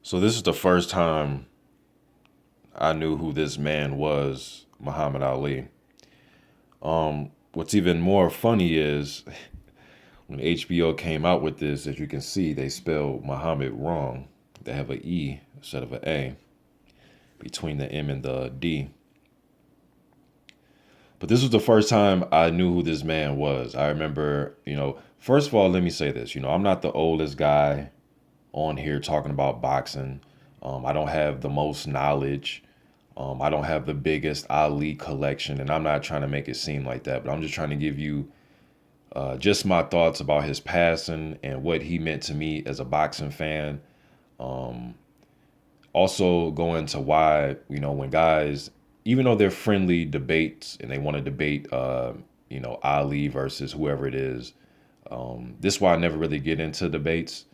So this is the first time I knew who this man was, Muhammad Ali. What's even more funny is when HBO came out with this, as you can see, they spelled Muhammad wrong. They have an E instead of an A between the M and the D. But this was the first time I knew who this man was. I remember, first of all, let me say this. I'm not the oldest guy on here talking about boxing. I don't have the most knowledge. I don't have the biggest Ali collection, and I'm not trying to make it seem like that, but I'm just trying to give you just my thoughts about his passing and what he meant to me as a boxing fan. Um, Also, go into why, when guys, even though they're friendly debates and they want to debate, Ali versus whoever it is, this is why I never really get into debates,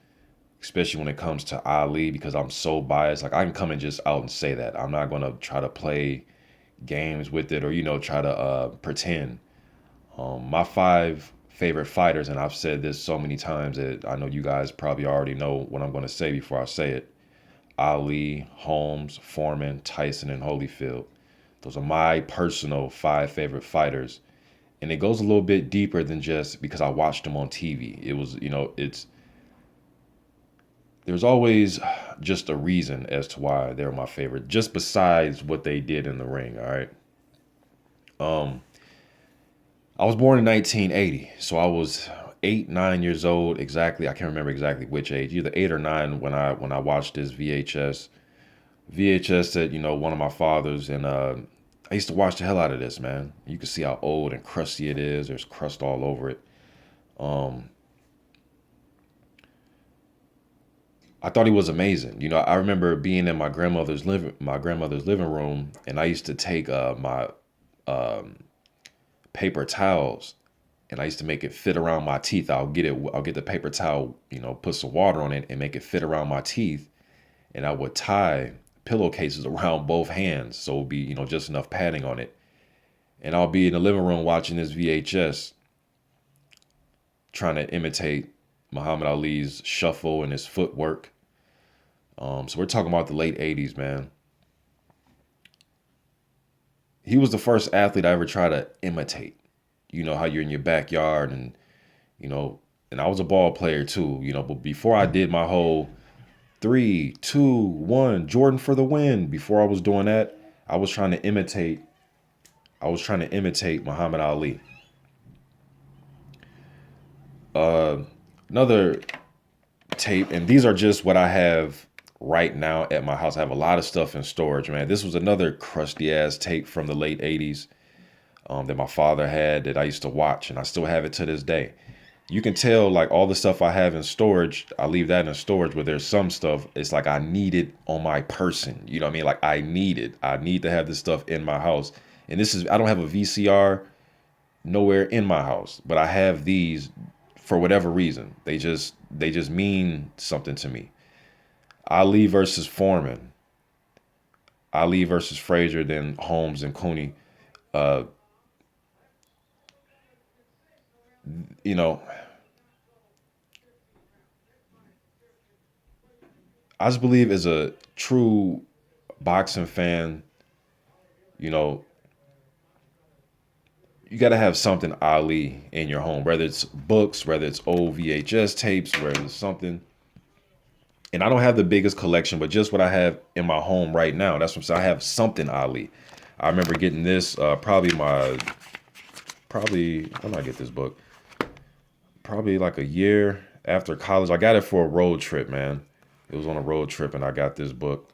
especially when it comes to Ali, because I'm so biased. Like, I can come and just out and say that. I'm not going to try to play games with it or, try to pretend. My five favorite fighters, and I've said this so many times that I know you guys probably already know what I'm going to say before I say it. Ali, Holmes, Foreman, Tyson, and Holyfield. Those are my personal five favorite fighters. And it goes a little bit deeper than just because I watched them on TV. It was, there's always just a reason as to why they're my favorite, just besides what they did in the ring. All right. Um, I was born in 1980, so I was 8, 9 years old exactly. I can't remember exactly which age, either 8 or 9 when I watched this VHS that one of my fathers, and I used to watch the hell out of this, man. You can see how old and crusty it is. There's crust all over it. Um, I thought he was amazing. I remember being in my grandmother's living room, and I used to take my um, paper towels, and I used to make it fit around my teeth. I'll get the paper towel, put some water on it, and make it fit around my teeth, and I would tie pillowcases around both hands so it would be just enough padding on it. And I'll be in the living room watching this VHS, trying to imitate Muhammad Ali's shuffle and his footwork. So we're talking about the late '80s, man. He was the first athlete I ever tried to imitate. You know how you're in your backyard, and you know, and I was a ball player too. But before I did my whole 3, 2, 1, Jordan for the win, before I was doing that, I was trying to imitate. I was trying to imitate Muhammad Ali. Uh, Another tape, and these are just what I have right now at my house. I have a lot of stuff in storage, man. This was another crusty ass tape from the late '80s that my father had that I used to watch, and I still have it to this day. You can tell, like, all the stuff I have in storage, I leave that in storage, but there's some stuff it's like I need it on my person. You know what I mean? Like, I need it. I need to have this stuff in my house. And I don't have a VCR nowhere in my house, but I have these for whatever reason. They just mean something to me. Ali versus Foreman, Ali versus Frazier, then Holmes and Cooney. Uh, you know, I just believe as a true boxing fan, you know, you got to have something Ali in your home, whether it's books, whether it's old VHS tapes, whether it's something. And I don't have the biggest collection, but just what I have in my home right now. That's what I'm saying. I have something Ali. I remember getting this probably when did I get this book? Probably like a year after college. I got it for a road trip, man. It was on a road trip, and I got this book.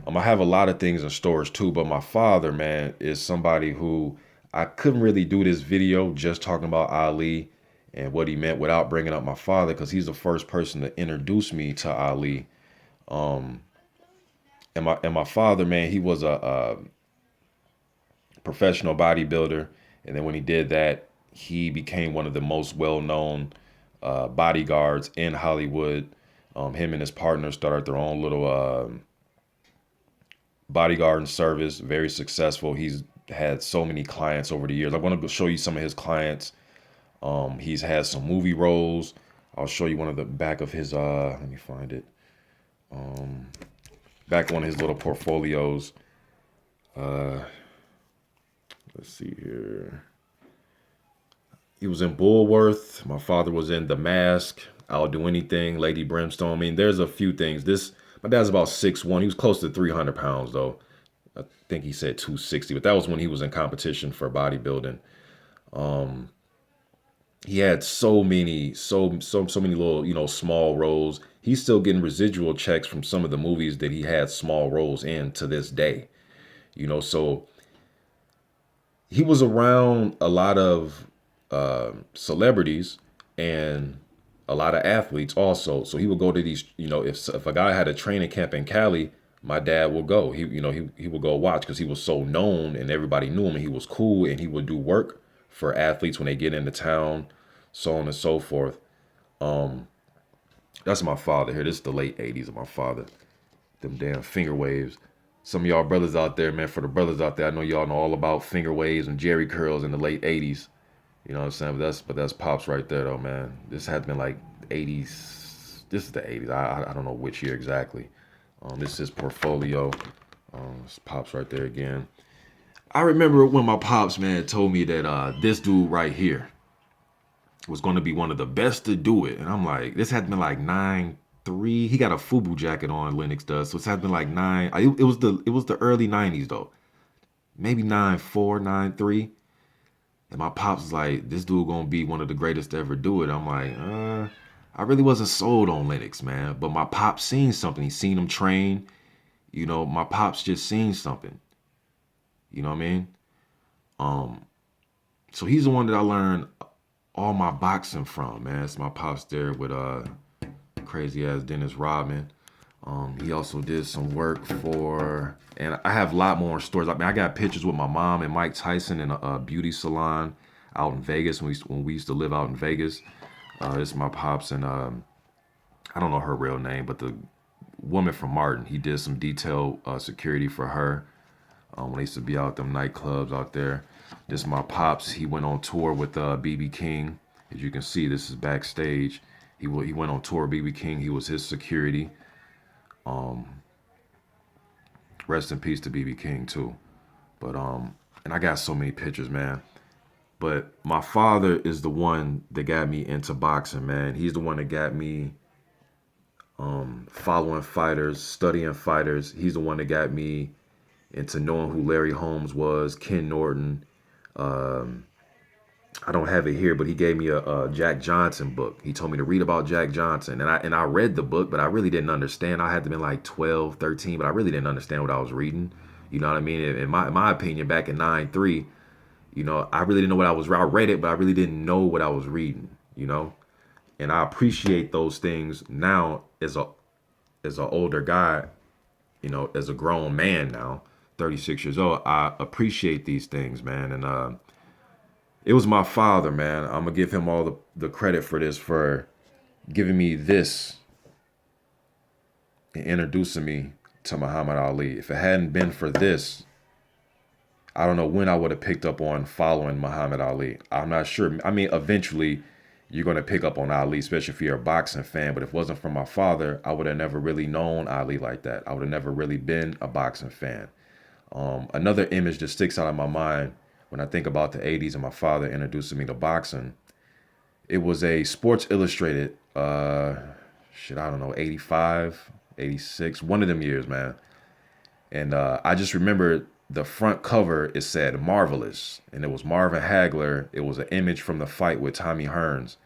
I have a lot of things in storage too, but my father, man, is somebody who I couldn't really do this video just talking about Ali and what he meant without bringing up my father, because he's the first person to introduce me to Ali. Um, and my father, man, he was a professional bodybuilder, and then when he did that, he became one of the most well-known bodyguards in Hollywood. Him and his partner started their own little bodyguard and service, very successful. He's had so many clients over the years. I want to show you some of his clients. He's had some movie roles. I'll show you one of the back of his let me find it. back on his little portfolios. Uh, let's see here. He was in Bullworth. My father was in The Mask. I'll Do Anything. Lady Brimstone. I mean, there's a few things. My dad's about 6'1". He was close to 300 pounds though. I think he said 260, but that was when he was in competition for bodybuilding. He had so many, so many little, small roles. He's still getting residual checks from some of the movies that he had small roles in to this day. So he was around a lot of celebrities and a lot of athletes also. So he would go to these, if a guy had a training camp in Cali, my dad will go. He would go watch because he was so known and everybody knew him and he was cool and he would do work for athletes when they get into town, so on and so forth. That's my father here. This is the late 80s of my father. Them damn finger waves. Some of y'all brothers out there, man, for the brothers out there, I know y'all know all about finger waves and Jerry curls in the late 80s. You know what I'm saying? But that's Pops right there though, man. This had been like 80s. This is the 80s. I don't know which year exactly. This is his portfolio. It's Pops right there again. I remember when my Pops, man, told me that this dude right here was going to be one of the best to do it. And I'm like, this had been like 9'3". He got a FUBU jacket on, Lennox does. So it's had been like it was the early 90s though. Maybe 9'4", 9'3". And my pops was like, this dude gonna be one of the greatest to ever do it. I'm like, I really wasn't sold on Lennox, man. But my pops seen something. He seen him train. My pops just seen something. You know what I mean? So he's the one that I learned all my boxing from, man. It's my pops there with crazy ass Dennis Rodman. He also did some work for, and I have a lot more stories. I mean, I got pictures with my mom and Mike Tyson in a beauty salon out in Vegas when we used to live out in Vegas. It's my pops and I don't know her real name, but the woman from Martin. He did some detailed security for her when they used to be out them nightclubs out there. This is my pops. He went on tour with BB King. As you can see, this is backstage. He went on tour with BB King. He was his security. Rest in peace to BB King too. But and I got so many pictures, man. But my father is the one that got me into boxing, man. He's the one that got me following fighters, studying fighters. He's the one that got me into knowing who Larry Holmes was, Ken Norton. I don't have it here, but he gave me a Jack Johnson book. He told me to read about Jack Johnson. And I read the book, but I really didn't understand. I had to be like 12, 13, but I really didn't understand what I was reading. You know what I mean? In my opinion, back in 9'3", I really didn't know what I was. I read it, but I really didn't know what I was reading. And I appreciate those things now as an older guy, as a grown man now, 36 years old. I appreciate these things, man. And it was my father, man. I'm gonna give him all the credit for this, for giving me this and introducing me to Muhammad Ali. If it hadn't been for this, I don't know when I would have picked up on following Muhammad Ali. I'm not sure. I mean, eventually you're going to pick up on Ali, especially if you're a boxing fan. But if it wasn't for my father, I would have never really known Ali like that. I would have never really been a boxing fan. Another image that sticks out of my mind when I think about the 80s and my father introducing me to boxing, it was a Sports Illustrated, I don't know, 85, 86, one of them years, man. And I just remember the front cover, it said Marvelous. And it was Marvin Hagler. It was an image from the fight with Tommy Hearns.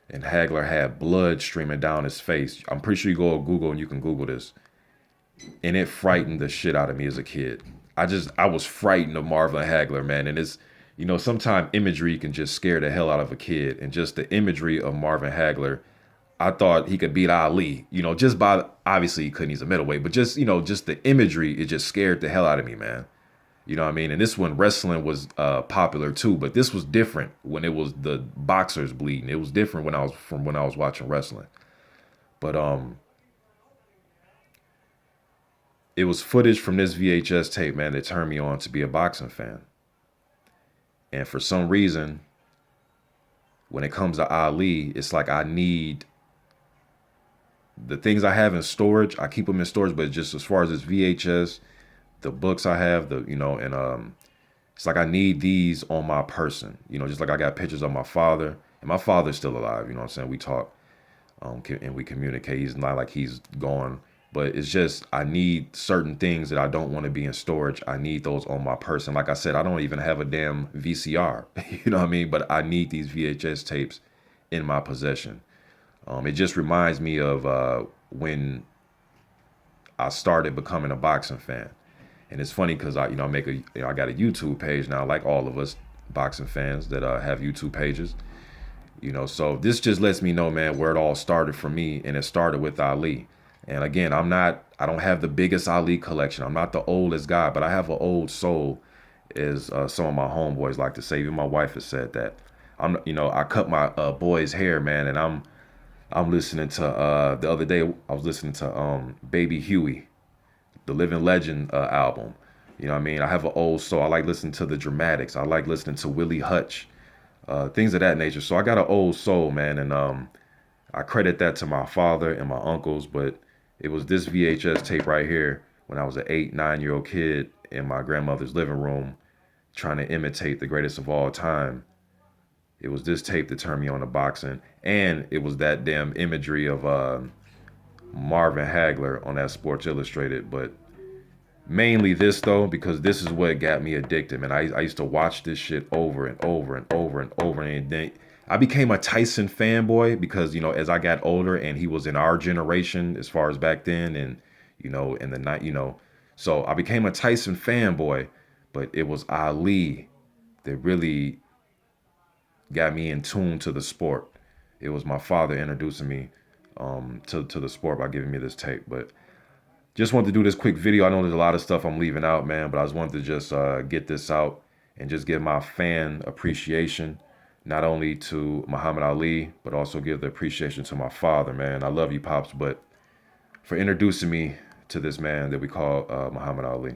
And Hagler had blood streaming down his face. I'm pretty sure you go to Google and you can Google this. And it frightened the shit out of me as a kid. I was frightened of Marvin Hagler, man. And it's, sometimes imagery can just scare the hell out of a kid. And just the imagery of Marvin Hagler, I thought he could beat Ali, just by, obviously he couldn't, he's a middleweight, but just, just the imagery, it just scared the hell out of me, man. You know what I mean? And this one, wrestling was popular too, but this was different when it was the boxers bleeding. It was different when I was watching wrestling. But it was footage from this VHS tape, man, that turned me on to be a boxing fan. And for some reason, when it comes to Ali, it's like I need the things I have in storage, I keep them in storage. But just as far as this VHS, the books I have, and it's like I need these on my person. Just like I got pictures of my father, and my father's still alive. You know what I'm saying? We talk, and we communicate. He's not like he's gone, but it's just I need certain things that I don't want to be in storage. I need those on my person. Like I said, I don't even have a damn VCR. You know what I mean? But I need these VHS tapes in my possession. It just reminds me of when I started becoming a boxing fan. And it's funny because I got a YouTube page now, like all of us boxing fans that have YouTube pages. So this just lets me know, man, where it all started for me, and it started with Ali. And again, I don't have the biggest Ali collection. I'm not the oldest guy, but I have an old soul, as some of my homeboys like to say. Even my wife has said that. I cut my boy's hair, man, and I'm listening to the other day I was listening to Baby Huey, the Living Legend album. You know what I mean? I have an old soul. I like listening to the Dramatics. I like listening to Willie Hutch, things of that nature. So I got an old soul, man, and I credit that to my father and my uncles. But it was this VHS tape right here when I was an 8, 9-year-old kid in my grandmother's living room trying to imitate the greatest of all time. It was this tape that turned me on to boxing, and it was that damn imagery of Marvin Hagler on that Sports Illustrated. But mainly this though, because this is what got me addicted, man. I used to watch this shit over and over and over and over, and then I became a Tyson fanboy because as I got older and he was in our generation as far as back then, and in the night, so I became a Tyson fanboy, but it was Ali that really got me in tune to the sport. It was my father introducing me to the sport by giving me this tape. But just wanted to do this quick video. I know there's a lot of stuff I'm leaving out, man, but I just wanted to just get this out and just give my fan appreciation, not only to Muhammad Ali, but also give the appreciation to my father, man. I love you, Pops, but for introducing me to this man that we call Muhammad Ali.